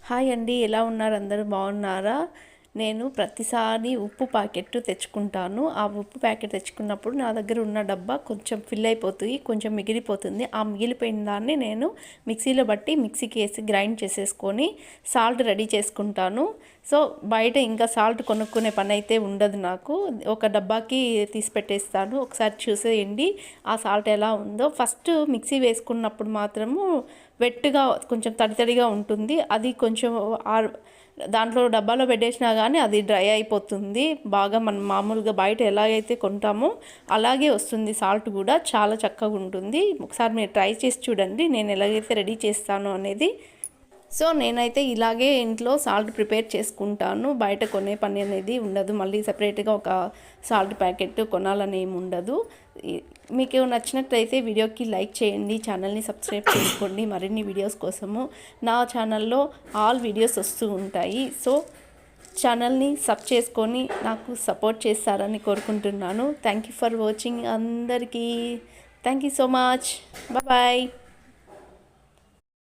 Hi అండి, ఎలా ఉన్నారు? అందరూ బాగున్నారా? నేను ప్రతిసారి ఉప్పు ప్యాకెట్ తెచ్చుకుంటాను. ఆ ఉప్పు ప్యాకెట్ తెచ్చుకున్నప్పుడు నా దగ్గర ఉన్న డబ్బా కొంచెం ఫిల్ అయిపోతుంది, కొంచెం మిగిలిపోతుంది. ఆ మిగిలిపోయిన దాన్ని నేను మిక్సీలో బట్టి మిక్సీకి వేసి గ్రైండ్ చేసేసుకొని సాల్ట్ రెడీ చేసుకుంటాను. సో బయట ఇంకా సాల్ట్ కొనుక్కునే పని అయితే ఉండదు నాకు. ఒక డబ్బాకి తీసి పెట్టేస్తాను. ఒకసారి చూసేయండి ఆ సాల్ట్ ఎలా ఉందో. ఫస్ట్ మిక్సీ వేసుకున్నప్పుడు మాత్రము వెట్గా కొంచెం తడితడిగా ఉంటుంది. అది కొంచెం దాంట్లో డబ్బాలో పెట్టేసినా కానీ అది డ్రై అయిపోతుంది. బాగా మనం మామూలుగా బయట ఎలాగైతే కొంటామో అలాగే వస్తుంది. సాల్ట్ కూడా చాలా చక్కగా ఉంటుంది. ఒకసారి మీరు ట్రై చేసి చూడండి నేను ఎలాగైతే రెడీ చేస్తాను అనేది. సో నేనైతే ఇలాగే ఇంట్లో సాల్ట్ ప్రిపేర్ చేసుకుంటాను. బయట కొనే పని అనేది ఉండదు. మళ్ళీ సపరేట్గా ఒక సాల్ట్ ప్యాకెట్ కొనాలని ఏమి ఉండదు. మీకు నచ్చినట్లయితే వీడియోకి లైక్ చేయండి, ఛానల్ని సబ్స్క్రైబ్ చేసుకోండి. మరిన్ని వీడియోస్ కోసము నా ఛానల్లో ఆల్ వీడియోస్ వస్తూ ఉంటాయి. సో ఛానల్ని సబ్ చేసుకొని నాకు సపోర్ట్ చేస్తారని కోరుకుంటున్నాను. థ్యాంక్ యూ ఫర్ వాచింగ్ అందరికీ. Thank you so much. Bye.